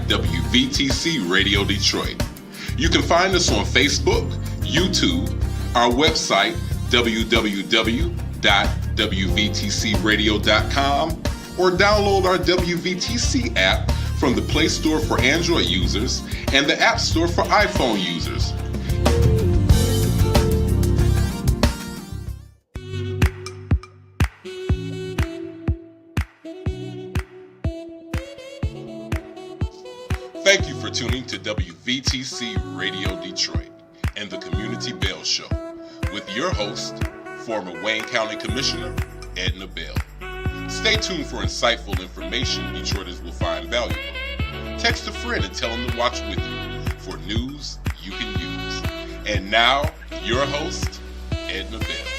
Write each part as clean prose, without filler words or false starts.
WVTC Radio Detroit. You can find us on Facebook, YouTube, our website, www.wvtcradio.com, or download our WVTC app from the Play Store for Android users and the App Store for iPhone users. Thank you for tuning to WVTC Radio Detroit and the Community Bell Show with your host, former Wayne County Commissioner, Edna Bell. Stay tuned for insightful information Detroiters will find valuable. Text a friend and tell them to watch with you for news you can use. And now, your host, Edna Bell.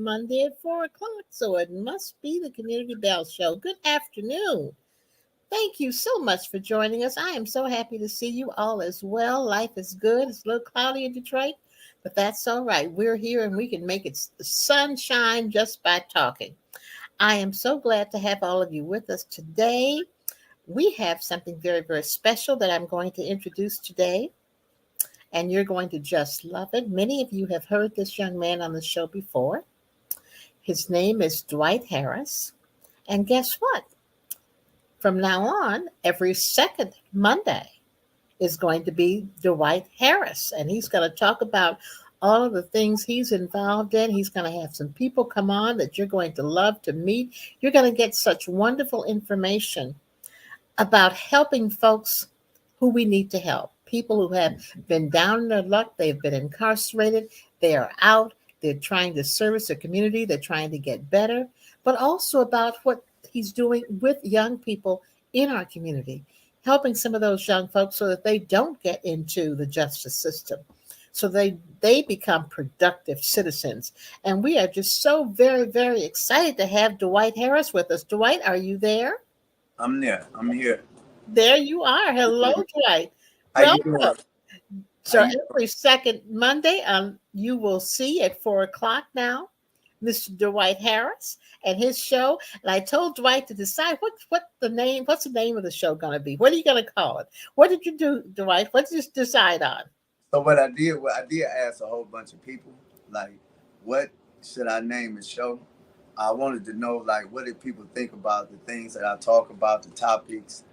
Monday at 4 o'clock, so it must be the Community Bell Show. Good afternoon. Thank you so much for joining us. I am so happy to see you all as well. Life is good. It's a little cloudy in Detroit, but that's all right. We're here and we can make it sunshine just by talking. I am so glad to have all of you with us today. We have something very, very special that I'm going to introduce today, and you're going to just love it. Many of you have heard this young man on the show before. His name is Dwight Harris, and guess what? From now on, every second Monday is going to be Dwight Harris, and he's going to talk about all of the things he's involved in. He's going to have some people come on that you're going to love to meet. You're going to get such wonderful information about helping folks who we need to help. people who have been down in their luck. They've been incarcerated. They are out. They're trying to service their community. They're trying to get better, but also about what he's doing with young people in our community, helping some of those young folks so that they don't get into the justice system, so they become productive citizens. And we are just so very, very excited to have Dwight Harris with us. Dwight, are you there? I'm there. I'm here. There you are. Hello, Dwight. How you doing? Welcome. How So you every second Monday, you will see at 4 o'clock now, Mr. Dwight Harris and his show. And I told Dwight to decide what's the name of the show going to be? What are you going to call it? What did you do, Dwight? What did you decide on? So what I did ask a whole bunch of people, like, what should I name the show? I wanted to know, like, what did people think about the things that I talk about, the topics,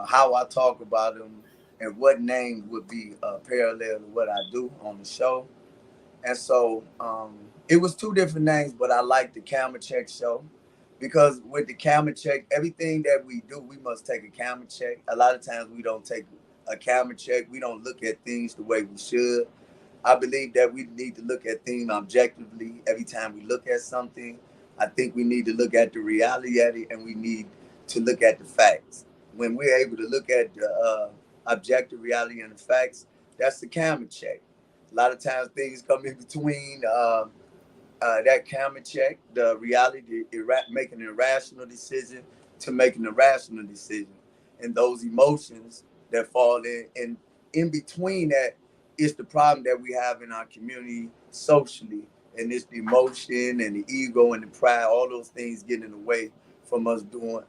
how I talk about them, and what name would be parallel to what I do on the show. And so it was two different names, but I like the Camera Check Show because with the camera check, everything that we do, we must take a camera check. A lot of times we don't take a camera check. We don't look at things the way we should. I believe that we need to look at things objectively. Every time we look at something, I think we need to look at the reality of it, and we need to look at the facts. When we're able to look at the objective reality and the facts, that's the camera check. A lot of times things come in between that camera check, the reality, making an irrational decision to making a rational decision. And those emotions that fall in between that is the problem that we have in our community socially. And it's the emotion and the ego and the pride, all those things getting in the way from us doing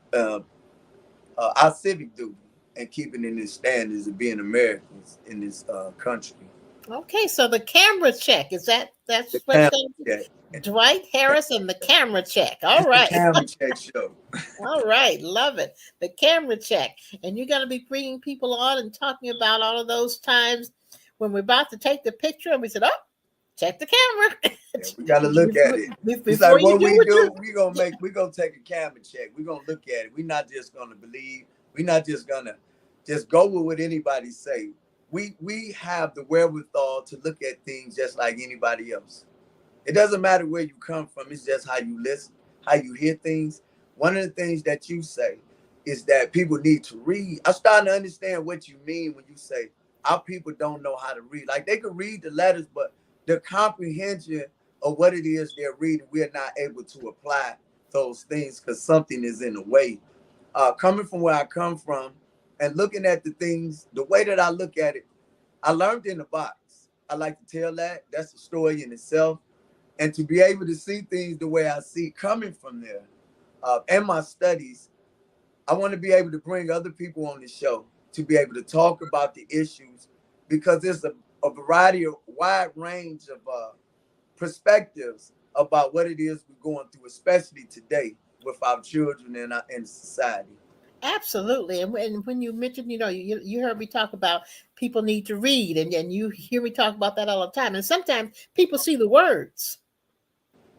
our civic duty and keeping in the standards of being Americans in this country. Okay, so the camera check that's The what's camera going to check. be Dwight Harris and the camera check. All It's the right. camera check show. All right, love it. The camera check. And you're going to be bringing people on and talking about all of those times when we're about to take the picture and we said, oh, check the camera. Yeah, we got to look at it. Before It's like you what do we what do, you we're gonna take a camera check. We're gonna look at it. We're not just gonna believe. We're not just gonna just go with what anybody say. We have the wherewithal to look at things just like anybody else. It doesn't matter where you come from. It's just how you listen, how you hear things. One of the things that you say is that people need to read. I'm starting to understand what you mean when you say our people don't know how to read. Like they can read the letters, but the comprehension of what it is they're reading, we're not able to apply those things because something is in the way. Coming from where I come from and looking at the things, the way that I look at it, I learned in the box. I like to tell that. That's a story in itself. And to be able to see things the way I see coming from there and my studies, I want to be able to bring other people on the show to be able to talk about the issues because there's a variety of wide range of perspectives about what it is we're going through, especially today with our children and society. Absolutely. And when you mentioned, you heard me talk about people need to read, and you hear me talk about that all the time. And sometimes people see the words,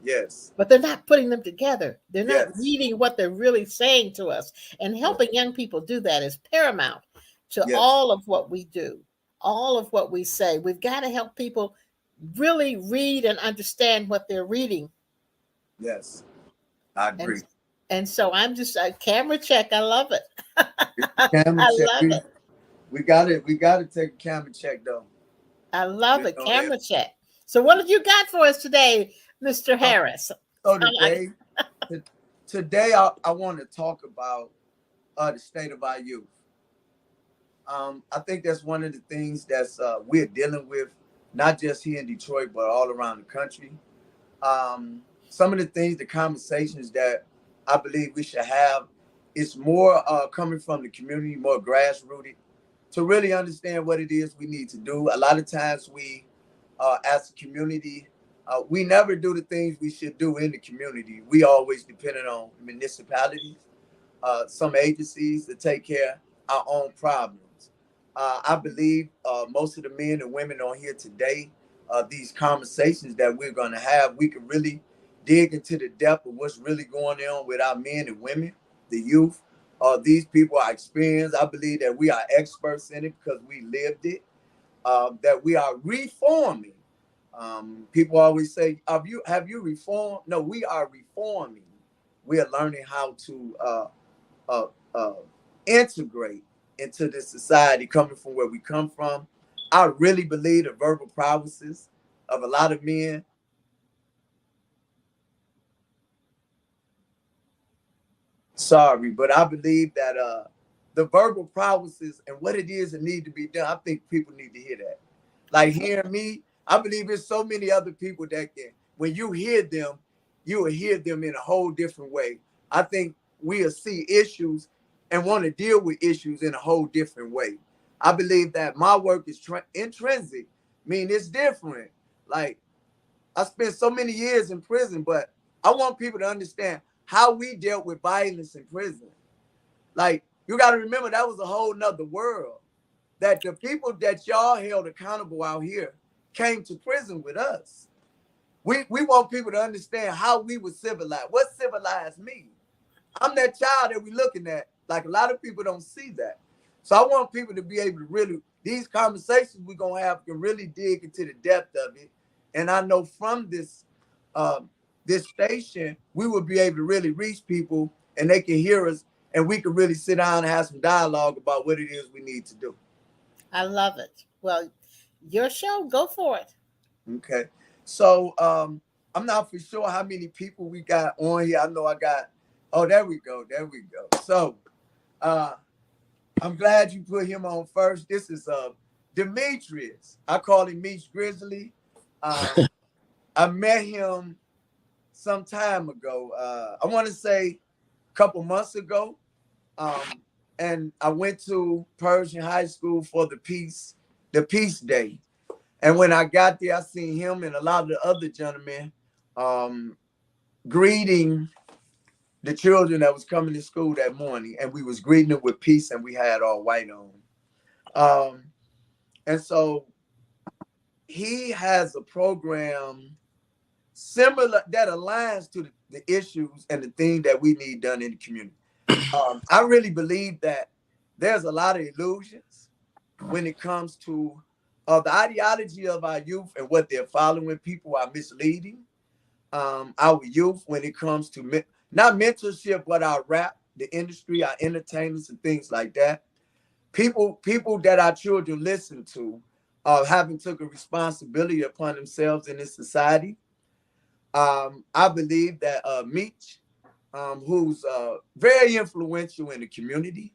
Yes. but they're not putting them together. They're not Yes. reading what they're really saying to us. And helping young people do that is paramount to Yes. all of what we do, all of what we say. We've got to help people really read and understand what they're reading. Yes. I agree. And so I'm just a camera check. I love it. Camera I check. love it. We got it. We got to take a camera check though. I love You it. know, Camera check. So what have you got for us today, Mr. Harris? So today I want to talk about the state of our youth. I think that's one of the things that's we're dealing with, not just here in Detroit, but all around the country. Some of the things, the conversations that I believe we should have, is more coming from the community, more grassrooted, to really understand what it is we need to do. A lot of times we, as a community, we never do the things we should do in the community. We always dependent on municipalities, some agencies to take care of our own problems. I believe most of the men and women on here today, these conversations that we're going to have, we can really dig into the depth of what's really going on with our men and women, the youth. These people are experienced. I believe that we are experts in it because we lived it. that we are reforming. People always say, have you reformed? No, we are reforming. We are learning how to integrate into this society coming from where we come from. I really believe the verbal prowesses of a lot of men. Sorry, but I believe that the verbal prowesses and what it is that need to be done, I think people need to hear that. Like hearing me, I believe there's so many other people that can, when you hear them, you will hear them in a whole different way. I think we'll see issues and want to deal with issues in a whole different way. I believe that my work is intrinsic, mean it's different. Like I spent so many years in prison, but I want people to understand how we dealt with violence in prison. Like you got to remember that was a whole nother world. That the people that y'all held accountable out here came to prison with us. We want people to understand how we were civilized. What civilized me? I'm that child that we're looking at. Like a lot of people don't see that. So I want people to be able to really, these conversations we're going to have can really dig into the depth of it. And I know from this station, we will be able to really reach people and they can hear us and we can really sit down and have some dialogue about what it is we need to do. I love it. Well, your show, go for it. Okay. So I'm not for sure how many people we got on here. I know I got, oh, there we go. There we go. So I'm glad you put him on first. This is Demetrius. I call him Meech Grizzly. I met him some time ago. I want to say a couple months ago. And I went to Persian High School for the Peace Day. And when I got there, I seen him and a lot of the other gentlemen greeting the children that was coming to school that morning. And we was greeting them with peace and we had all white on. And so he has a program similar that aligns to the issues and the thing that we need done in the community. I really believe that there's a lot of illusions when it comes to the ideology of our youth and what they're following. People are misleading our youth when it comes to not mentorship, but our rap, the industry, our entertainers and things like that. People that our children listen to haven't took a responsibility upon themselves in this society. I believe that Meech, who's very influential in the community.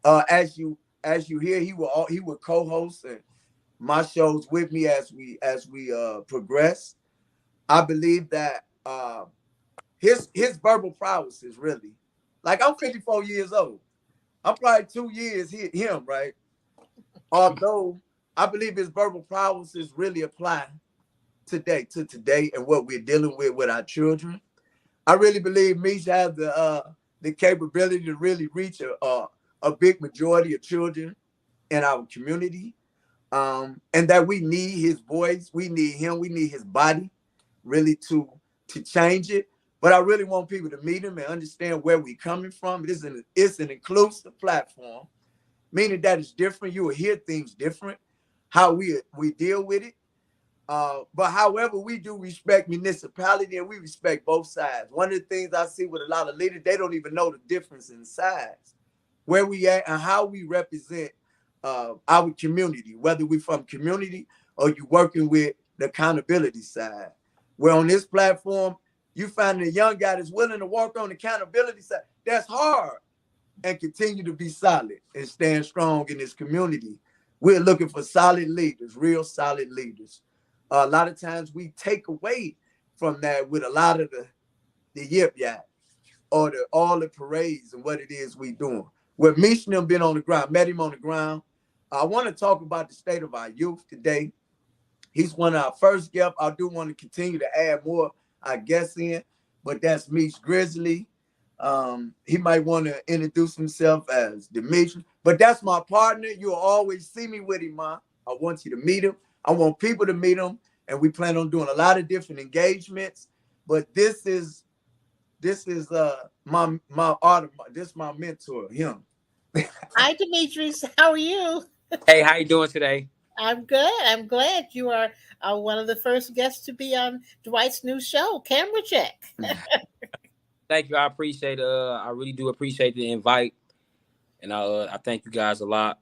As you hear, he will co-host and my shows with me as we progress. I believe that his verbal prowess is really like I'm 54 years old. I'm probably 2 years him, right? Although I believe his verbal prowess is really applied today and what we're dealing with our children. I really believe Meech has the capability to really reach a big majority of children in our community, and that we need his voice, we need him, we need his body, really to change it. But I really want people to meet him and understand where we're coming from. It's an inclusive platform, meaning that it's different. You will hear things different, how we deal with it. But however, we do respect municipality and we respect both sides. One of the things I see with a lot of leaders, they don't even know the difference in sides, where we at and how we represent our community, whether we're from community or you're working with the accountability side. Where on this platform, you find a young guy that's willing to walk on the accountability side. That's hard. And continue to be solid and stand strong in this community. We're looking for solid leaders, real solid leaders. A lot of times we take away from that with a lot of the yip yap or all the parades and what it is we doing. With Meech and them been on the ground, met him on the ground. I want to talk about the state of our youth today. He's one of our first guests. I do want to continue to add more, I guess, in, but that's Meech Grizzly. He might want to introduce himself as Dimitri, but that's my partner. You'll always see me with him, Ma. I want you to meet him. I want people to meet him, and we plan on doing a lot of different engagements. But this is my this is my mentor, him. Hi, Demetrius. How are you? Hey, how you doing today? I'm good. I'm glad you are one of the first guests to be on Dwight's new show, Camera Check. Thank you. I appreciate I really do appreciate the invite. And I thank you guys a lot.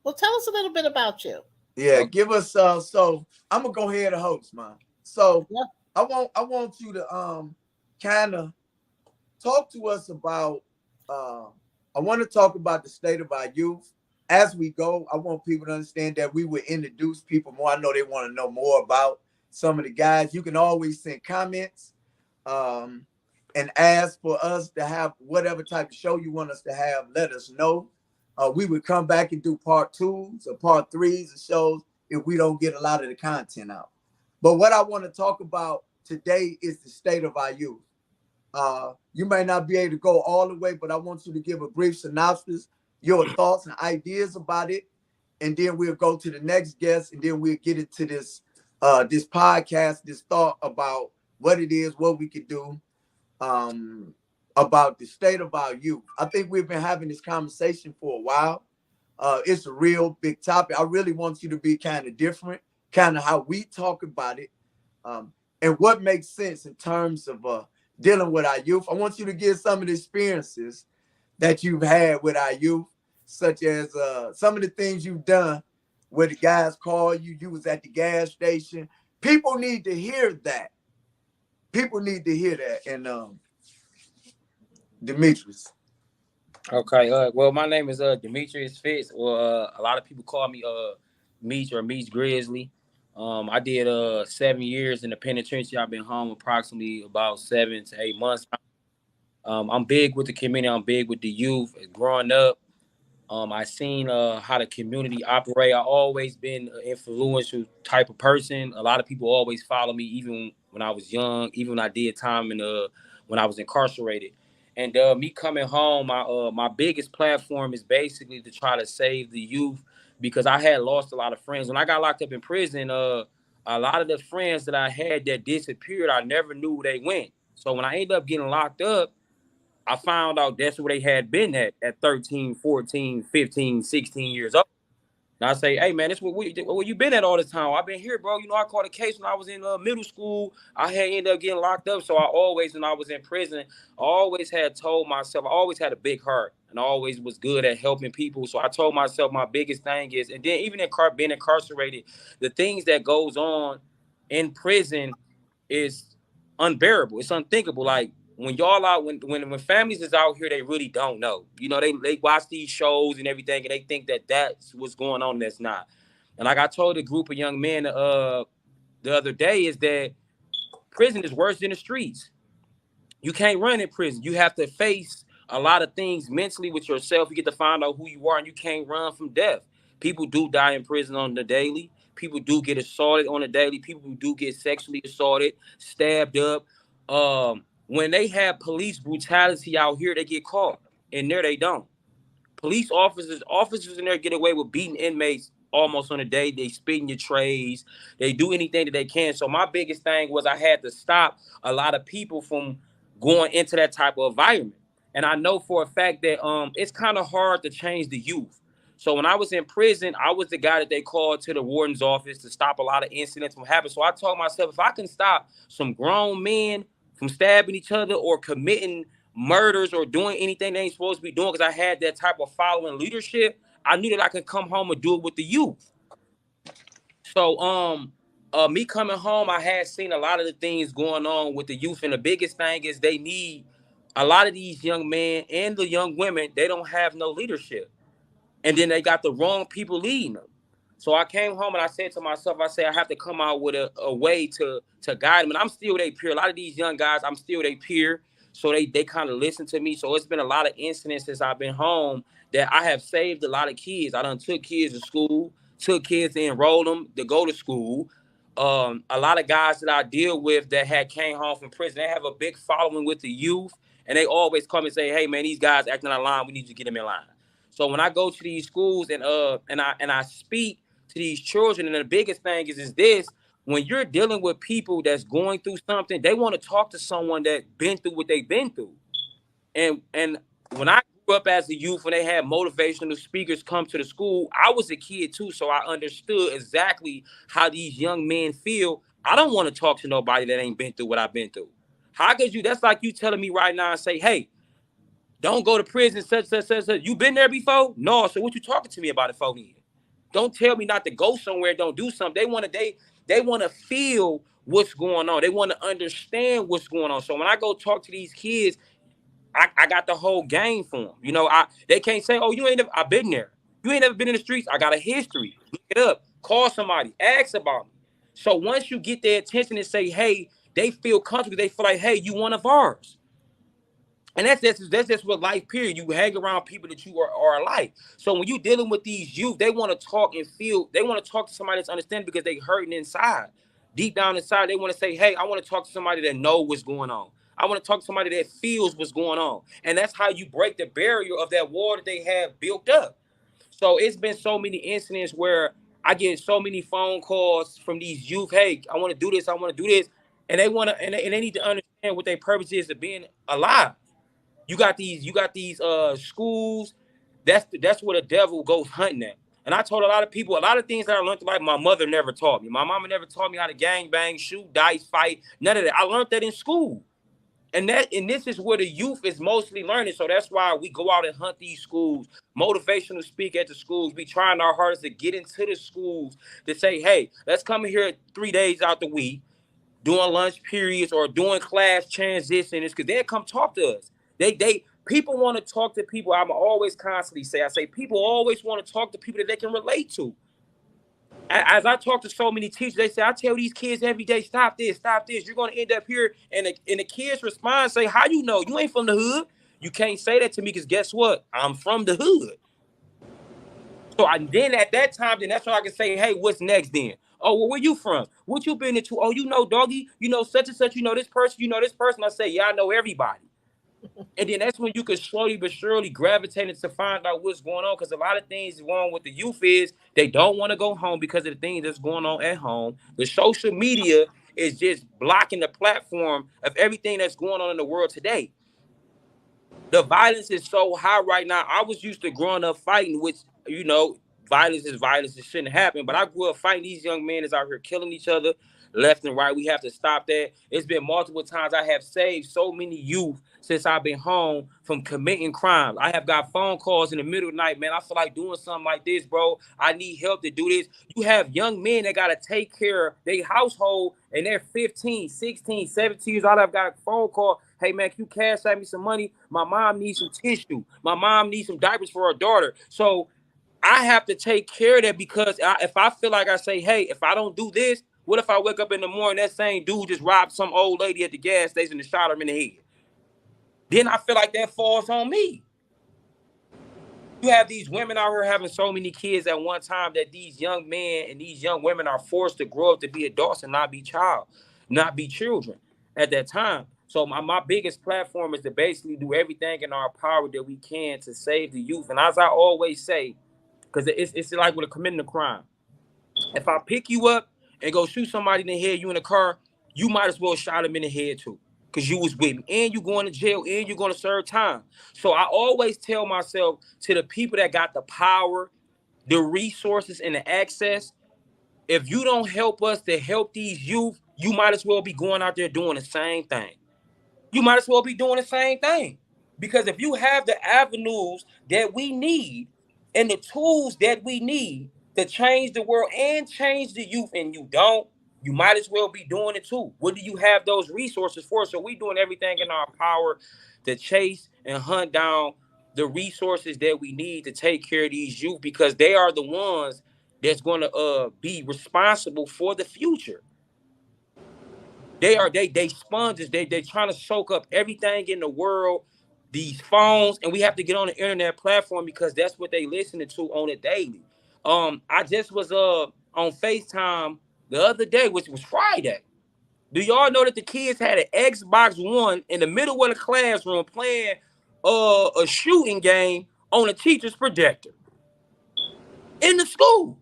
Well, tell us a little bit about you. Yeah, give us so I'm gonna go ahead and host, man. So Yeah. I want you to kind of talk to us about I want to talk about the state of our youth. As we go, I want people to understand that we will introduce people more. I know they want to know more about some of the guys. You can always send comments and ask for us to have whatever type of show you want us to have. Let us know. We would come back and do part 2s or part 3s of shows if we don't get a lot of the content out. But what I want to talk about today is the state of our youth. You may not be able to go all the way, but I want you to give a brief synopsis, your thoughts and ideas about it. And then we'll go to the next guest, and then we'll get into this podcast, this thought about what it is, what we could do about the state of our youth. I think we've been having this conversation for a while. It's a real big topic. I really want you to be kind of different, kind of how we talk about it, and what makes sense in terms of dealing with our youth. I want you to give some of the experiences that you've had with our youth, such as some of the things you've done where the guys call you, you was at the gas station. People need to hear that. People need to hear that. And Demetrius. Okay. Well, my name is Demetrius Fitz, or a lot of people call me Meech or Meech Grizzly. I did 7 years in the penitentiary. I've been home approximately about 7 to 8 months. I'm big with the community. I'm big with the youth. Growing up, I seen how the community operate. I always been an influential type of person. A lot of people always follow me, even when I was young, even when I did time when I was incarcerated. And me coming home, my biggest platform is basically to try to save the youth, because I had lost a lot of friends. When I got locked up in prison, a lot of the friends that I had that disappeared, I never knew where they went. So when I ended up getting locked up, I found out that's where they had been at 13, 14, 15, 16 years old. And I say, hey, man, this where you been at all this time? I've been here, bro. You know, I caught a case when I was in middle school. I had ended up getting locked up. So I always, when I was in prison, I always had told myself, I always had a big heart and I always was good at helping people. So I told myself my biggest thing is, and then even in being incarcerated, the things that goes on in prison is unbearable. It's unthinkable. Like, when y'all out, when families is out here, they really don't know. You know, they watch these shows and everything, and they think that that's what's going on. That's not. And like I told a group of young men the other day, is that prison is worse than the streets. You can't run in prison. You have to face a lot of things mentally with yourself. You get to find out who you are, and you can't run from death. People do die in prison on the daily. People do get assaulted on the daily. People do get sexually assaulted, stabbed up. When they have police brutality out here, they get caught. In there, they don't. Police officers in there get away with beating inmates almost on a day. They spit in your trays. They do anything that they can. So my biggest thing was I had to stop a lot of people from going into that type of environment. And I know for a fact that it's kind of hard to change the youth. So when I was in prison, I was the guy that they called to the warden's office to stop a lot of incidents from happening. So I told myself, if I can stop some grown men from stabbing each other or committing murders or doing anything they ain't supposed to be doing, because I had that type of following leadership, I knew that I could come home and do it with the youth. So me coming home, I had seen a lot of the things going on with the youth, and the biggest thing is they need a lot of these young men and the young women. They don't have no leadership, and then they got the wrong people leading them. So I came home and I said to myself, I said, I have to come out with a way to guide them. And I'm still their peer. A lot of these young guys, I'm still their peer. So they kind of listen to me. So it's been a lot of incidents since I've been home that I have saved a lot of kids. I done took kids to school, took kids to enroll them to go to school. A lot of guys that I deal with that had came home from prison, they have a big following with the youth. And they always come and say, hey, man, these guys acting out of line. We need to get them in line. So when I go to these schools and I speak to these children, and the biggest thing is this: when you're dealing with people that's going through something, they want to talk to someone that's been through what they've been through. And when I grew grew up as a youth when they had motivational speakers come to the school. I was a kid too, so I understood exactly how these young men feel. I don't want to talk to nobody that ain't been through what I've been through. How could you? That's like you telling me right now and say, hey, don't go to prison, such. You been there before? No, so what you talking to me about it for then? Don't tell me not to go somewhere, don't do something. They want to feel what's going on. They want to understand what's going on. So when I go talk to these kids, I got the whole game for them. You know, they can't say, oh, you ain't never, I've been there. You ain't never been in the streets. I got a history. Look it up. Call somebody. Ask about me. So once you get their attention and say, hey, they feel comfortable. They feel like, hey, you one of ours. And that's just what life, period. You hang around people that you are alike. So when you're dealing with these youth, they want to talk and feel, they want to talk to somebody that's understanding because they hurting inside. Deep down inside, they want to say, hey, I want to talk to somebody that knows what's going on. I want to talk to somebody that feels what's going on. And that's how you break the barrier of that wall that they have built up. So it's been so many incidents where I get so many phone calls from these youth, hey, I want to do this, I want to do this. And they want to, and they need to understand what their purpose is of being alive. You got these schools. That's where the devil goes hunting at. And I told a lot of people, a lot of things that I learned, like my mother never taught me. My mama never taught me how to gang bang, shoot, dice, fight, none of that. I learned that in school. And this is where the youth is mostly learning. So that's why we go out and hunt these schools, motivational speak at the schools. We trying our hardest to get into the schools to say, hey, let's come in here 3 days out the week, doing lunch periods or doing class transitions, because they'll come talk to us. People want to talk to people. I'm always constantly say people always want to talk to people that they can relate to. As I talk to so many teachers, they say, I tell these kids every day, stop this. You're going to end up here. And the kids respond, say, how you know? You ain't from the hood. You can't say that to me because guess what? I'm from the hood. So then at that time, then that's when I can say, hey, what's next then? Oh, well, where you from? What you been into? Oh, you know, doggy, you know, such and such, you know this person, I say, yeah, I know everybody. And then that's when you can slowly but surely gravitate to find out what's going on. Because a lot of things wrong with the youth is they don't want to go home because of the things that's going on at home. The social media is just blocking the platform of everything that's going on in the world today. The violence is so high right now. I was used to growing up fighting, which, you know, violence is violence. It shouldn't happen. But I grew up fighting. These young men is out here killing each other left and right. We have to stop that. It's been multiple times I have saved so many youth since I've been home from committing crimes. I have got phone calls in the middle of the night, man, I feel like doing something like this, bro. I need help to do this. You have young men that got to take care of their household, and they're 15, 16, 17 years old. I've got a phone call. Hey, man, can you cash out me some money? My mom needs some tissue. My mom needs some diapers for her daughter. So I have to take care of that because if I feel like I say, hey, if I don't do this, what if I wake up in the morning, that same dude just robbed some old lady at the gas station and shot her in the head? Then I feel like that falls on me. You have these women out here having so many kids at one time that these young men and these young women are forced to grow up to be adults and not be children at that time. So my biggest platform is to basically do everything in our power that we can to save the youth. And as I always say, because it's like with committing a crime. If I pick you up and go shoot somebody in the head, you in the car, you might as well shot him in the head too. Because you was with me. And you going to jail and you're going to serve time. So I always tell myself, to the people that got the power, the resources, and the access, if you don't help us to help these youth, you might as well be going out there doing the same thing. You might as well be doing the same thing. Because if you have the avenues that we need and the tools that we need to change the world and change the youth, and you don't, you might as well be doing it too. What do you have those resources for? So we're doing everything in our power to chase and hunt down the resources that we need to take care of these youth, because they are the ones that's going to be responsible for the future. They sponges. They trying to soak up everything in the world, these phones, and we have to get on the internet platform because that's what they listening to on a daily. I just was on FaceTime the other day, which was Friday. Do y'all know that the kids had an Xbox One in the middle of the classroom playing a shooting game on a teacher's projector in the school?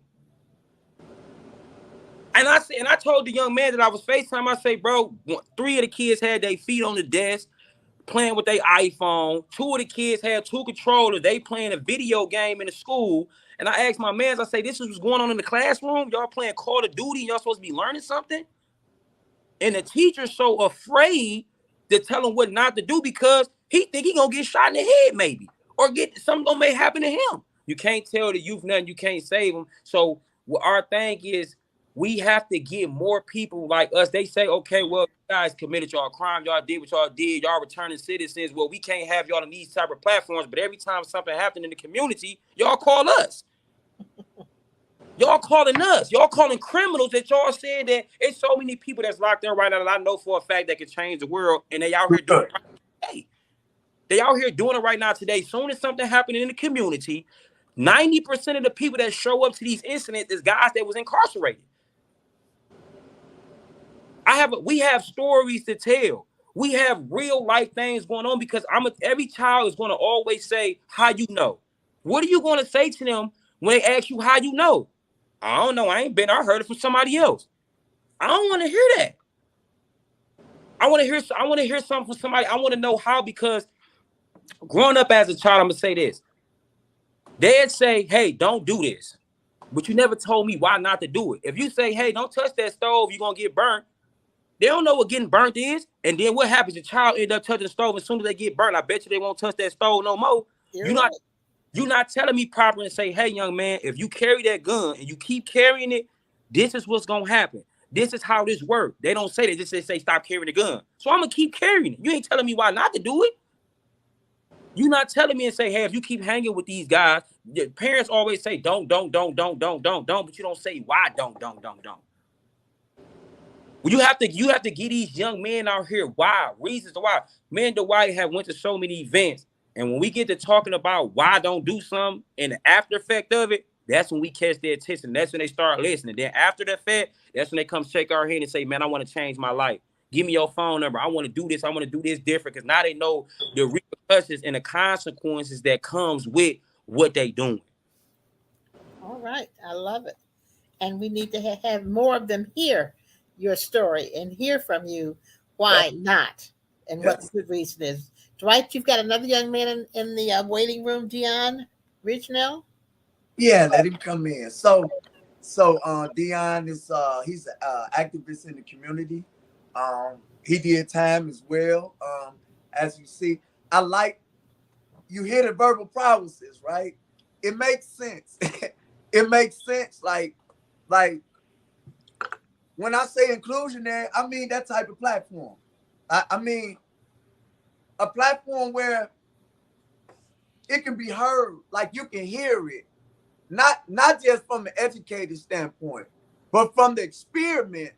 And I told the young man that I was FaceTime, I say, bro, 3 of the kids had their feet on the desk, playing with their iPhone. 2 of the kids had 2 controllers. They playing a video game in the school. And I asked my mans, I say, this is what's going on in the classroom? Y'all playing Call of Duty? Y'all supposed to be learning something? And the teacher's so afraid to tell him what not to do because he think he gonna get shot in the head maybe. Or get something may happen to him. You can't tell the youth nothing. You can't save them. So what our thing is, we have to get more people like us. They say, okay, well, you guys committed y'all crime. Y'all did what y'all did. Y'all returning citizens. Well, we can't have y'all on these type of platforms. But every time something happened in the community, y'all call us. Y'all calling us. Y'all calling criminals that y'all saying that it's so many people that's locked in right now that I know for a fact that can change the world. And they out here doing it right now today. They out here doing it right now today. Soon as something happened in the community, 90% of the people that show up to these incidents is guys that was incarcerated. We have stories to tell. We have real life things going on because every child is going to always say, how you know? What are you going to say to them when they ask you how you know? I don't know. I heard it from somebody else. I don't want to hear that. I want to hear something from somebody. I want to know how, because growing up as a child, I'm going to say this. They'd say, hey, don't do this. But you never told me why not to do it. If you say, hey, don't touch that stove, you're going to get burnt. They don't know what getting burnt is. And then what happens? The child end up touching the stove. As soon as they get burnt, I bet you they won't touch that stove no more. You're not telling me properly and say, hey, young man, if you carry that gun and you keep carrying it, this is what's going to happen. This is how this works. They don't say that. They just say, stop carrying the gun. So I'm going to keep carrying it. You ain't telling me why not to do it. You're not telling me and say, hey, if you keep hanging with these guys, your parents always say, don't, but you don't say why don't. Well, you have to get these young men out here why, reasons why. Me and Dwight have went to so many events, and when we get to talking about why don't do something and the after effect of it, that's when we catch their attention. That's when they start listening. Then after the fact, that's when they come shake our hand and say, man, I want to change my life. Give me your phone number. I want to do this. I want to do this different, because now they know the repercussions and the consequences that comes with what they doing. All right. I love it. And we need to have more of them hear your story and hear from you why not and what the good reason is. Dwight, you've got another young man in the waiting room, Dion Ridgenell. Yeah, let him come in. So Dion is he's an activist in the community. He did time as well. As you see, you hear the verbal prowesses, right? It makes sense. It makes sense. Like when I say inclusionary, I mean that type of platform. I mean a platform where it can be heard, like you can hear it, not just from an educated standpoint, but from the experiment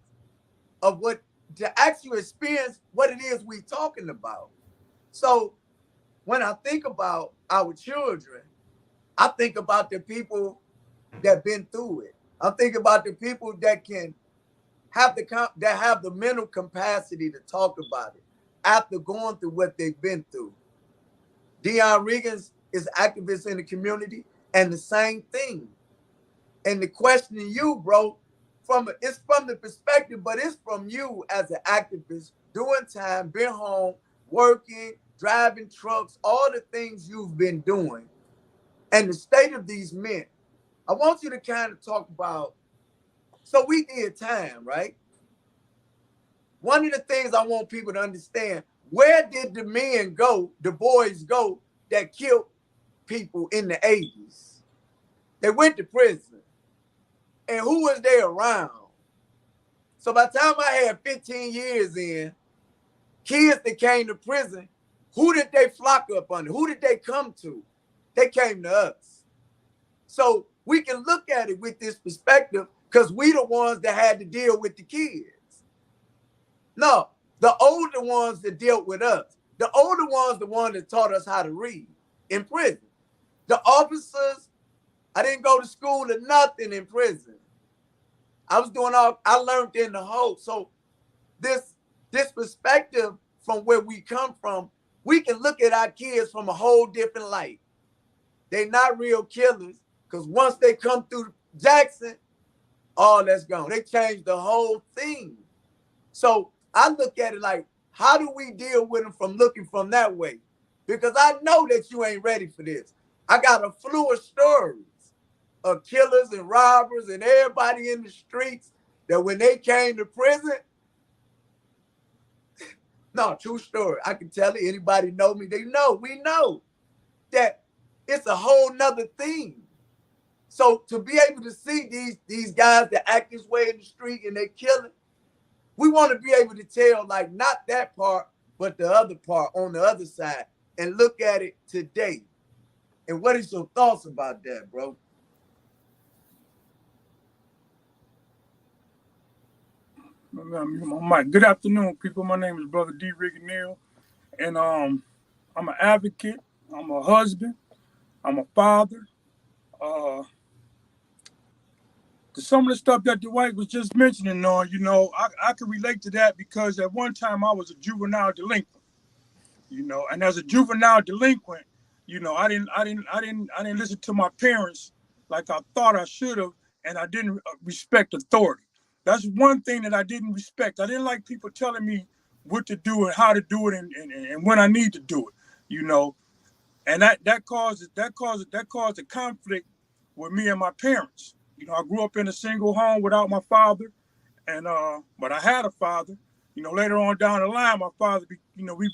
of what to actually experience what it is we're talking about. So when I think about our children, I think about the people that been through it. I think about the people that can have the mental capacity to talk about it after going through what they've been through. Dion Riggins is activist in the community, and the same thing. And the question to you, bro, it's from the perspective, but it's from you as an activist, doing time, been home, working, driving trucks, all the things you've been doing, and the state of these men. I want you to kind of talk about, so we did time, right? One of the things I want people to understand, where did the men go, the boys go that killed people in the 80s? They went to prison. And who was they around? So by the time I had 15 years in, kids that came to prison, who did they flock up under? Who did they come to? They came to us. So we can look at it with this perspective because we the ones that had to deal with the kids. No, the older ones that dealt with us. The older ones, the ones that taught us how to read in prison. The officers, I didn't go to school or nothing in prison. I learned in the hole. So this perspective from where we come from, we can look at our kids from a whole different light. They're not real killers, because once they come through Jackson, all that's gone. They changed the whole thing. So I look at it like, How do we deal with them from looking from that way? Because I know that you ain't ready for this. I got a slew of stories of killers and robbers and everybody in the streets that when they came to prison, no, true story. I can tell it. Anybody know me? They know. We know that it's a whole nother thing. So to be able to see these guys that act this way in the street and they killing, we want to be able to tell, like, not that part, but the other part on the other side and look at it today. And what is your thoughts about that, bro? Mike. Good afternoon, people. My name is Brother D. Rigonell, and I'm an advocate. I'm a husband. I'm a father. Some of the stuff that Dwight was just mentioning on, I can relate to that because at one time I was a juvenile delinquent, and as a juvenile delinquent, I didn't listen to my parents like I thought I should have, and I didn't respect authority. That's one thing that I didn't respect. I didn't like people telling me what to do and how to do it and when I need to do it, and that caused a conflict with me and my parents. I grew up in a single home without my father, and but I had a father. Later on down the line, my father, we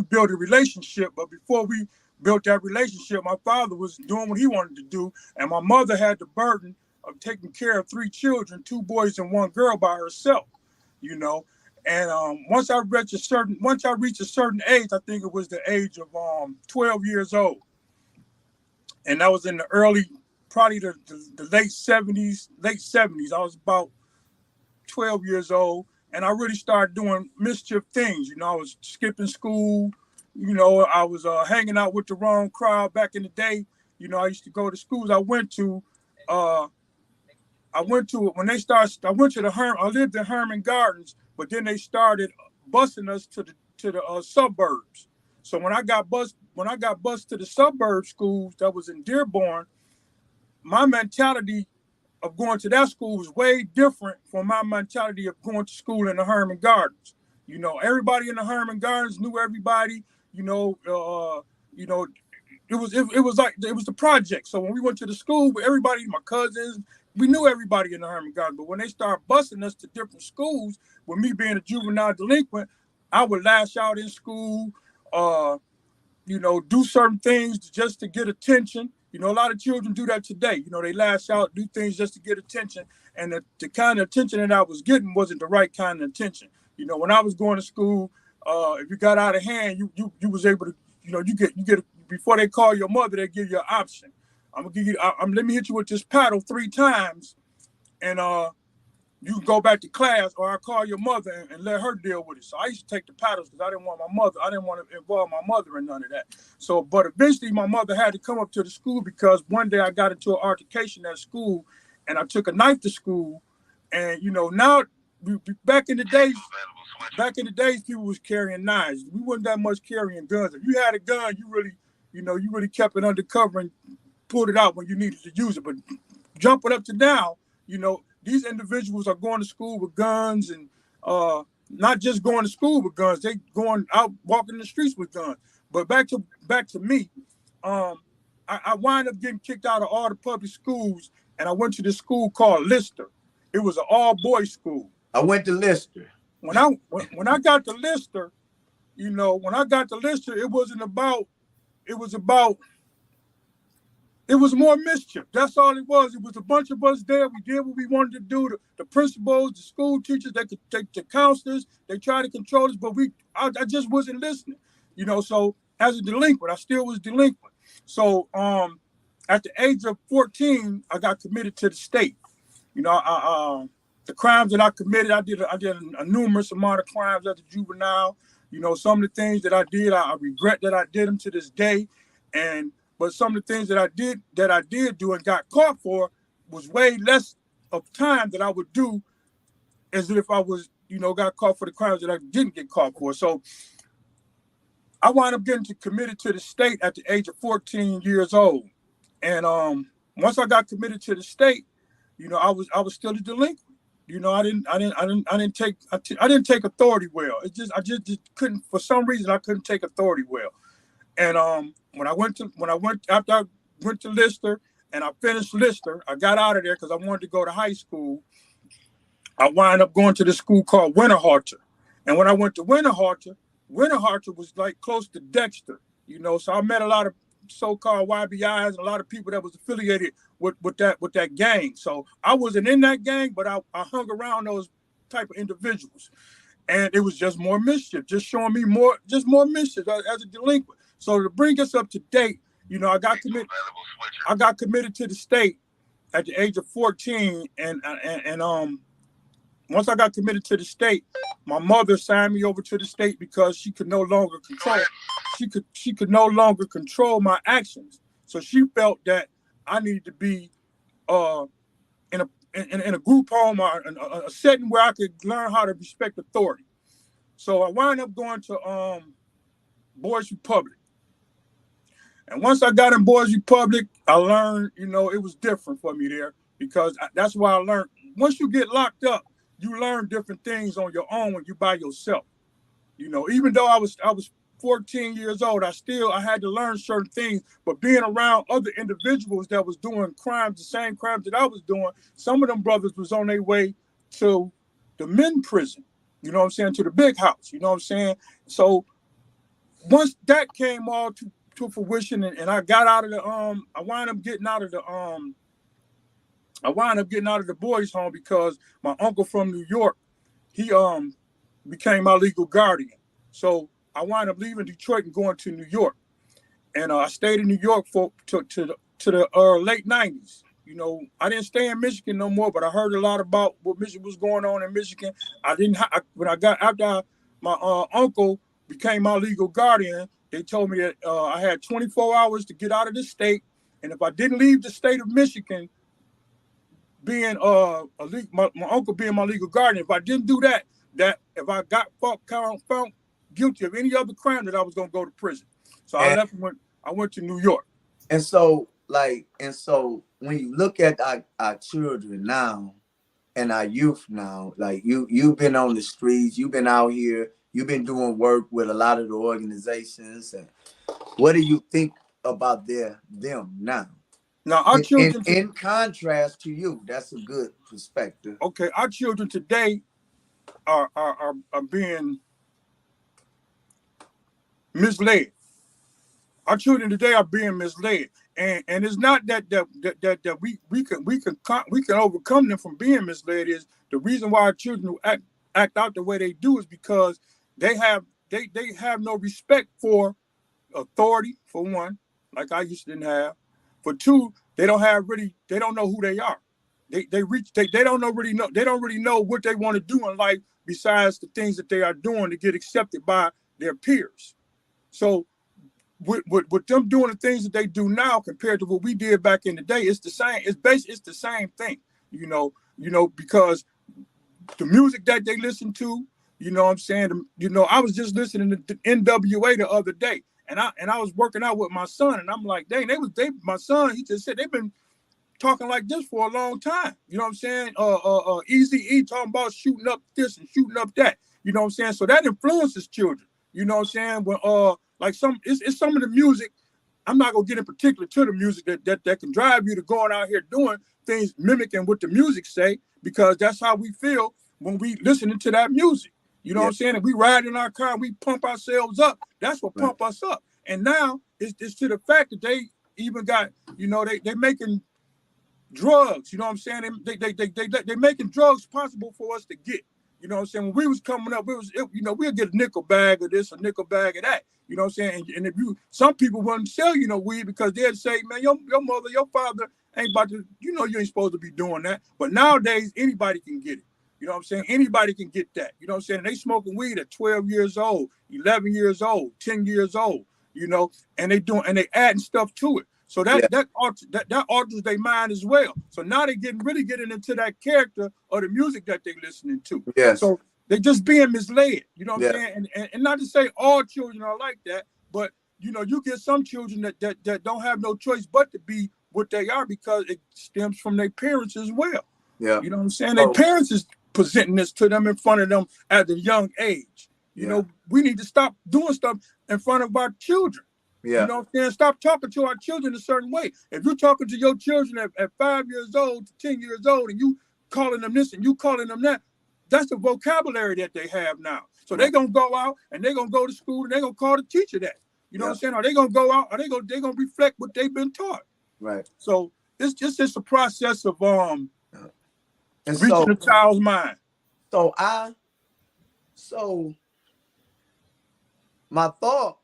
built a relationship. But before we built that relationship, my father was doing what he wanted to do, and my mother had the burden of taking care of 3 children, 2 boys and 1 girl by herself. And once I reached a certain age, I think it was the age of 12 years old, and that was in the early, probably the late 70s. I was about 12 years old, and I really started doing mischief things. I was skipping school. I was hanging out with the wrong crowd back in the day. I used to go to schools I went to when they started. I lived in Herman Gardens, but then they started busing us to the suburbs. So when I got bused to the suburb schools that was in Dearborn, my mentality of going to that school was way different from my mentality of going to school in the Herman Gardens. Everybody in the Herman Gardens knew everybody. It was like it was the project. So when we went to the school, everybody, my cousins, we knew everybody in the Herman Gardens. But when they started busing us to different schools, with me being a juvenile delinquent, I would lash out in school, do certain things just to get attention. A lot of children do that today. They lash out, do things just to get attention. And the kind of attention that I was getting wasn't the right kind of attention. When I was going to school, if you got out of hand, you was able to, you get before they call your mother, they give you an option. I'm gonna give you. Let me hit you with this paddle 3 times, and you can go back to class, or I call your mother and let her deal with it. So I used to take the paddles because I didn't want to involve my mother in none of that. So, but eventually my mother had to come up to the school because one day I got into an altercation at school, and I took a knife to school. And now back in the days, people was carrying knives. We wasn't that much carrying guns. If you had a gun, you really kept it undercover and pulled it out when you needed to use it. But jumping up to now, these individuals are going to school with guns, and not just going to school with guns, they going out walking the streets with guns. But back to me, I wind up getting kicked out of all the public schools, and I went to this school called Lister. It was an all-boys school. I went to Lister. When I got to Lister, it was more mischief. That's all it was. It was a bunch of us there. We did what we wanted to do. The principals, the school teachers, they could take the counselors. They tried to control us, but I just wasn't listening. So as a delinquent, I still was delinquent. So at the age of 14, I got committed to the state. The crimes that I committed, I did a numerous amount of crimes as a juvenile. Some of the things that I did, I regret that I did them to this day. But some of the things that I did do and got caught for was way less of time that I would do as if I was, got caught for the crimes that I didn't get caught for. So I wound up getting committed to the state at the age of 14 years old. And once I got committed to the state, I was still a delinquent. You know, I didn't take authority well. I just couldn't, for some reason I couldn't take authority well. And after I went to Lister and I finished Lister, I got out of there because I wanted to go to high school. I wound up going to this school called Winterhalter. And when I went to Winterhalter was like close to Dexter, you know. So I met a lot of so-called YBIs and a lot of people that was affiliated with that gang. So I wasn't in that gang, but I hung around those type of individuals. And it was just more mischief, just showing me more mischief as a delinquent. So to bring us up to date, you know, I got committed to the state at the age of 14, and once I got committed to the state, my mother signed me over to the state because she could no longer control my actions. So she felt that I needed to be in a group home or a setting where I could learn how to respect authority. So I wound up going to Boys Republic. And once I got in Boys Republic, I learned, you know, it was different for me there, because that's why I learned. Once you get locked up, you learn different things on your own when you by yourself. You know, even though I was 14 years old, I had to learn certain things. But being around other individuals that was doing crimes, the same crimes that I was doing, some of them brothers was on their way to the men prison, you know what I'm saying, to the big house, you know what I'm saying? So once that came all to fruition, and I got out of the I wound up getting out of the boys' home because my uncle from New York, he became my legal guardian. So I wound up leaving Detroit and going to New York, and I stayed in New York to the late 90s. You know, I didn't stay in Michigan no more, but I heard a lot about what Michigan was going on in Michigan. After my uncle became my legal guardian, they told me that I had 24 hours to get out of the state, and if I didn't leave the state of Michigan, being my uncle being my legal guardian, if I didn't do that if I got found guilty of any other crime, that I was going to go to prison. So I left and I went to New York. And so when you look at our children now and our youth now, like you've been on the streets, you've been out here, you've been doing work with a lot of the organizations, and what do you think about them now? Now our children, in contrast to you, that's a good perspective. Okay, our children today are being misled. Our children today are being misled, and it's not that we can overcome them from being misled. Is the reason why our children act out the way they do is because they have no respect for authority, for one, like I used to didn't have. For two, they don't know who they are. They don't really know what they want to do in life besides the things that they are doing to get accepted by their peers. So with them doing the things that they do now compared to what we did back in the day, it's the same. It's the same thing, you know, because the music that they listen to, you know what I'm saying? You know, I was just listening to NWA the other day, and I was working out with my son, and I'm like, dang, my son, he just said they've been talking like this for a long time. You know what I'm saying? Easy E talking about shooting up this and shooting up that. You know what I'm saying? So that influences children. You know what I'm saying? When like it's some of the music. I'm not gonna get in particular to the music that can drive you to going out here doing things mimicking what the music say, because that's how we feel when we listening to that music. You know what I'm saying? If we ride in our car and we pump ourselves up, that's what pump us up. And now it's to the fact that they even got, you know, they making drugs. You know what I'm saying? They making drugs possible for us to get. You know what I'm saying? When we was coming up, we'll get a nickel bag of this, a nickel bag of that. You know what I'm saying? And if some people wouldn't sell you no weed because they'd say, man, your mother, your father ain't about to, you ain't supposed to be doing that. But nowadays, anybody can get it. You know what I'm saying? Anybody can get that. You know what I'm saying? And they smoking weed at 12 years old, 11 years old, 10 years old, you know, and they adding stuff to it. So that alters their mind as well. So now they really getting into that character of the music that they listening to. Yes. So they just being misled. You know what I'm saying? And not to say all children are like that, but you know, you get some children that don't have no choice but to be what they are because it stems from their parents as well. Yeah. You know what I'm saying? Their parents is presenting this to them in front of them at a young age. You know, we need to stop doing stuff in front of our children. Yeah. You know what I'm saying? Stop talking to our children a certain way. If you're talking to your children at 5 years old to 10 years old and you calling them this and you calling them that, that's the vocabulary that they have now. So they're going to go out and they're going to go to school and they're going to call the teacher that. You know what I'm saying? Are they going to go out? Are they going to reflect what they've been taught? Right. So it's just a process of and reaching the child's mind. So my thought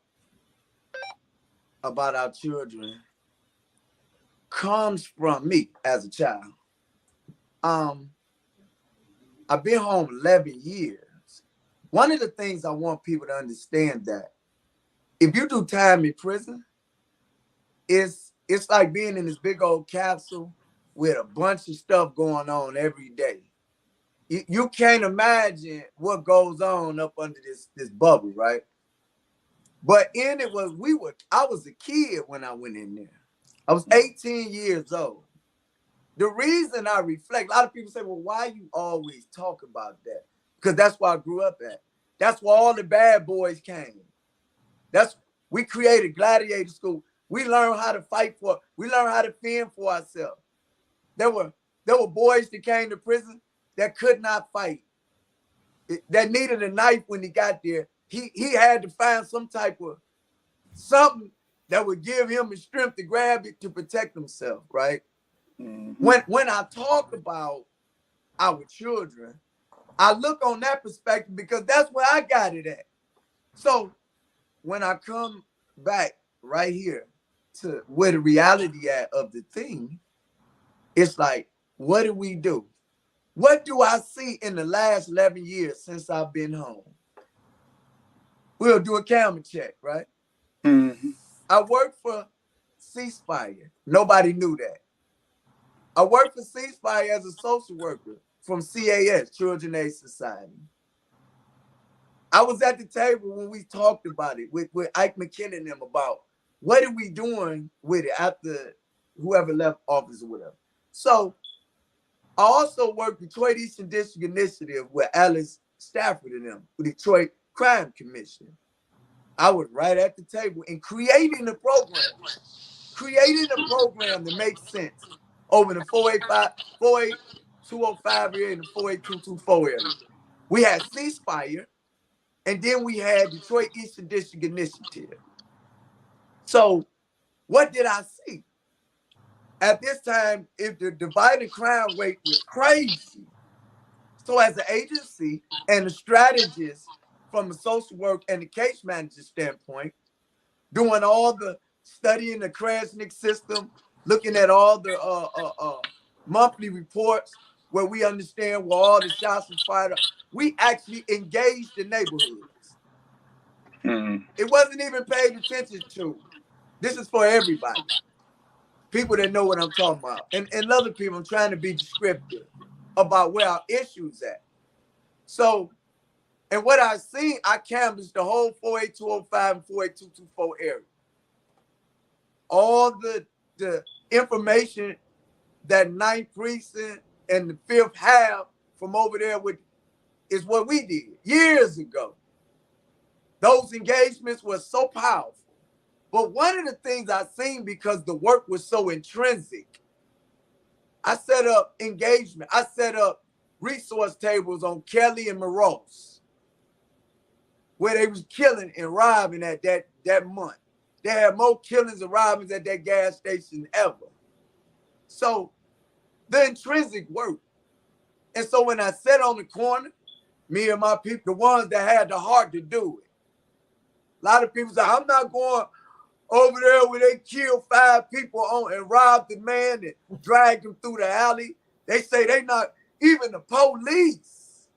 about our children comes from me as a child. I've been home 11 years. One of the things I want people to understand that if you do time in prison, it's like being in this big old capsule with a bunch of stuff going on every day. You can't imagine what goes on up under this bubble, right? But in it was I was a kid when I went in there. I was 18 years old. The reason I reflect, a lot of people say, well, why you always talk about that? Because that's where I grew up at. That's where all the bad boys came. We created gladiator school. We learned how to fight we learned how to fend for ourselves. There were boys that came to prison that could not fight, that needed a knife when he got there. He had to find something that would give him the strength to grab it to protect himself, right? Mm-hmm. When I talk about our children, I look on that perspective because that's where I got it at. So when I come back right here to where the reality of the thing, it's like, what do we do? What do I see in the last 11 years since I've been home? We'll do a camera check, right? Mm-hmm. I worked for Ceasefire. Nobody knew that. I worked for Ceasefire as a social worker from CAS, Children Aid Society. I was at the table when we talked about it with Ike McKinnon and them about what are we doing with it after whoever left office or whatever. So I also worked Detroit Eastern District Initiative with Alice Stafford and them, with Detroit Crime Commission. I was right at the table and creating a program that makes sense over the 48205 area and the 48224 area. We had Ceasefire, and then we had Detroit Eastern District Initiative. So what did I see? At this time, if the divided crime rate was crazy. So as an agency and a strategist from the social work and the case manager standpoint, doing all the studying the Krasnick system, looking at all the monthly reports where we understand where all the shots were fired, we actually engaged the neighborhoods. Mm-hmm. It wasn't even paid attention to. This is for everybody. People that know what I'm talking about. And other people, I'm trying to be descriptive about where our issues at. So, and what I seen, I canvassed the whole 48205 and 48224 area. All the information that 9th Precinct and the 5th have from over there is what we did years ago. Those engagements were so powerful. But one of the things I seen, because the work was so intrinsic, I set up engagement. I set up resource tables on Kelly and Morose, where they was killing and robbing at that month. They had more killings and robbings at that gas station ever. So the intrinsic work. And so when I sat on the corner, me and my people, the ones that had the heart to do it, a lot of people say, I'm not going over there where they killed 5 people on and robbed the man and dragged him through the alley. They say they not, even the police,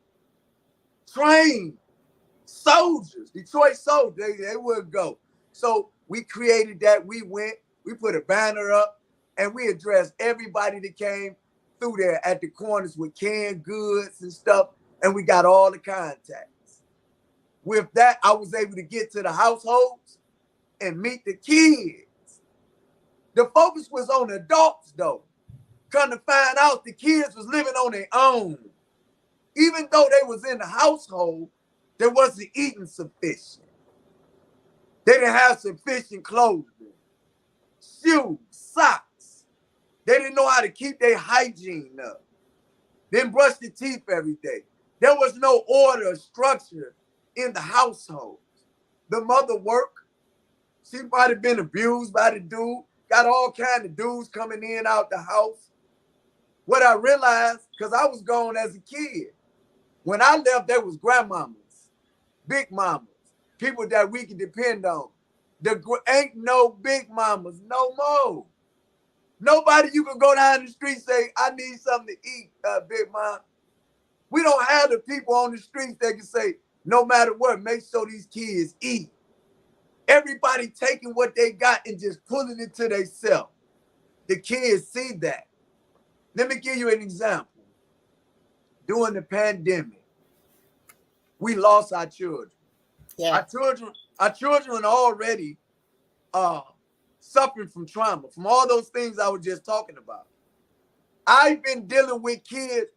trained soldiers, Detroit soldiers, they wouldn't go. So we created that. We went, we put a banner up, and we addressed everybody that came through there at the corners with canned goods and stuff, and we got all the contacts. With that, I was able to get to the households and meet the kids. The focus was on adults, though. Come to find out, the kids was living on their own. Even though they was in the household, they wasn't eating sufficient. They didn't have sufficient clothing, shoes, socks. They didn't know how to keep their hygiene up. They didn't brush their teeth every day. There was no order or structure in the household. The mother worked. She might have been abused by the dude. Got all kind of dudes coming in out the house. What I realized, because I was gone as a kid, when I left, there was grandmamas, big mamas, people that we can depend on. There ain't no big mamas no more. Nobody you can go down the street and say, I need something to eat, big mom. We don't have the people on the streets that can say, no matter what, make sure these kids eat. Everybody taking what they got and just pulling it to themselves. The kids see that. Let me give you an example. During the pandemic, we lost our children. Yeah. Our children are already suffering from trauma, from all those things I was just talking about. I've been dealing with kids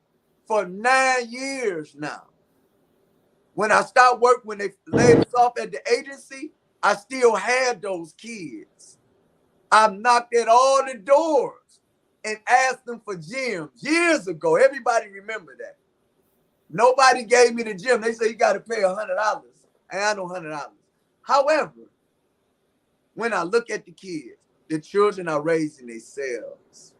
for 9 years now. When I stopped work, when they laid us off at the agency, I still had those kids. I've knocked at all the doors and asked them for gyms years ago. Everybody remember that. Nobody gave me the gym. They say you got to pay $100. And I know $100. However, when I look at the kids, the children are raising themselves.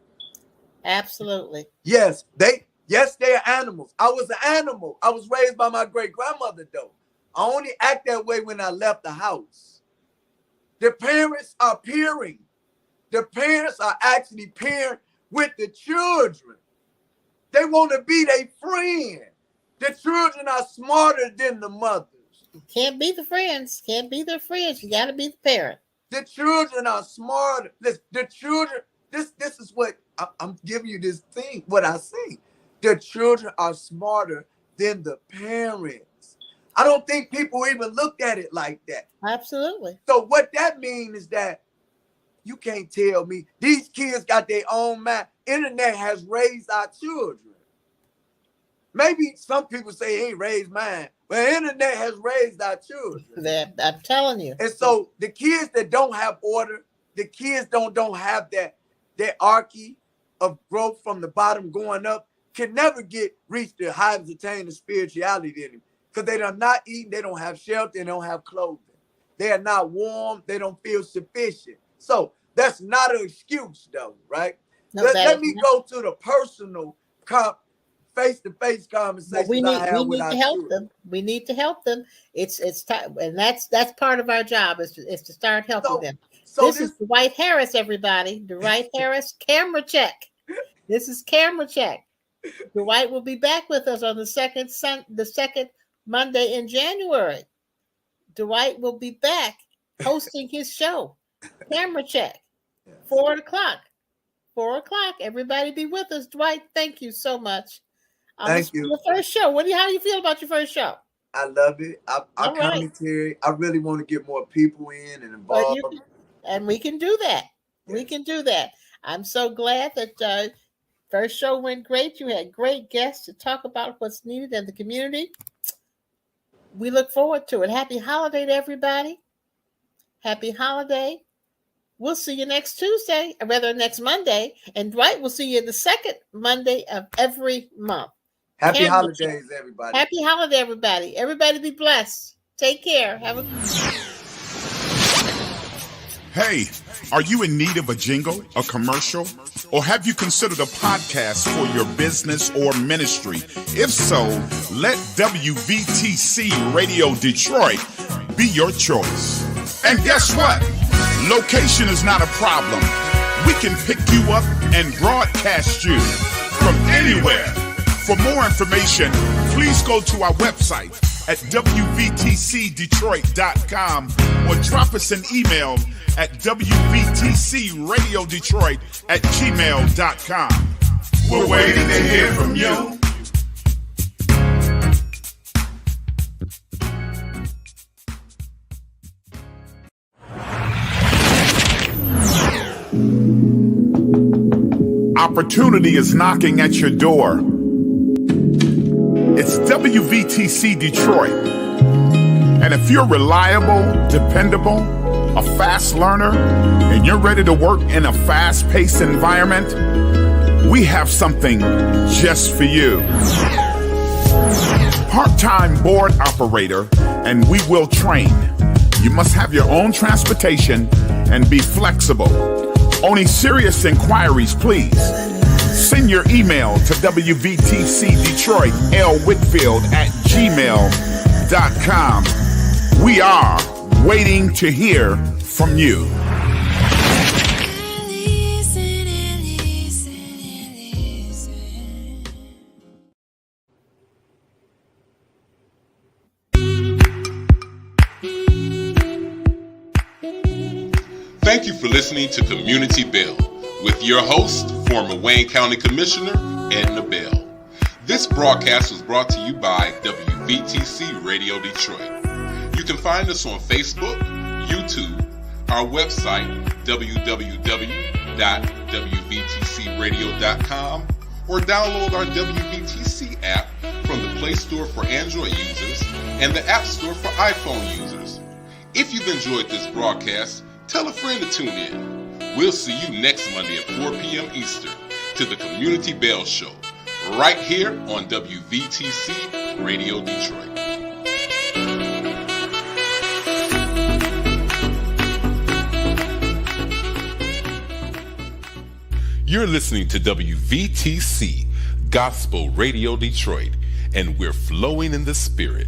Absolutely. Yes, they are animals. I was an animal. I was raised by my great grandmother, though. I only act that way when I left the house. The parents are peering. The parents are actually peering with the children. They want to be their friend. The children are smarter than the mothers. Can't be the friends. Can't be their friends. You got to be the parent. The children are smarter. The children, this is what I'm giving you this thing, what I see. The children are smarter than the parents. I don't think people even looked at it like that. Absolutely. So what that means is that you can't tell me these kids got their own mind. Internet has raised our children. Maybe some people say it ain't raised mine, but the internet has raised our children. I'm telling you. And so the kids that don't have order, the kids don't have that archy of growth from the bottom going up, can never reach the heights attained of spirituality in them. Because they are not eating, they don't have shelter, they don't have clothing. They are not warm, they don't feel sufficient. So that's not an excuse though, right? No, let me go to the personal face-to-face conversation. We need to help children. them. We need to help them. It's time, and that's part of our job is to start helping them. So this is Dwight Harris, everybody. Dwight Harris, camera check. This is camera check. Dwight will be back with us on the second Monday in January. Dwight will be back hosting his show. Camera check. 4 o'clock. 4 o'clock. Everybody be with us. Dwight, thank you so much. Thank you. Your first show. How do you feel about your first show? I love it. I commentary. I really want to get more people in and involved. And we can do that. Yes. We can do that. I'm so glad that first show went great. You had great guests to talk about what's needed in the community. We look forward to it. Happy holiday to everybody. Happy holiday. We'll see you next Tuesday, or rather next Monday. And Dwight will see you the second Monday of every month. Happy holidays, everybody. Happy holiday, everybody. Everybody be blessed. Take care. Hey, are you in need of a jingle, a commercial, or have you considered a podcast for your business or ministry? If so, let WVTC Radio Detroit be your choice. And guess what? Location is not a problem. We can pick you up and broadcast you from anywhere. For more information, please go to our website at WVTCDetroit.com or drop us an email at WVTCRadioDetroit@gmail.com. We're waiting to hear from you. Opportunity is knocking at your door. It's WVTC Detroit. And if you're reliable, dependable, a fast learner, and you're ready to work in a fast-paced environment, we have something just for you. Part-time board operator, and we will train. You must have your own transportation and be flexible. Only serious inquiries, please. Send your email to WVTCDetroitLWhitfield@gmail.com. We are waiting to hear from you. Thank you for listening to Community Bell with your host, former Wayne County Commissioner Edna Bell. This broadcast was brought to you by WVTC Radio Detroit. You can find us on Facebook, YouTube, our website, www.wvtcradio.com, or download our WVTC app from the Play Store for Android users and the App Store for iPhone users. If you've enjoyed this broadcast, tell a friend to tune in. We'll see you next Monday at 4 p.m. Eastern to the Community Bell Show, right here on WVTC Radio Detroit. You're listening to WVTC Gospel Radio Detroit, and we're flowing in the Spirit.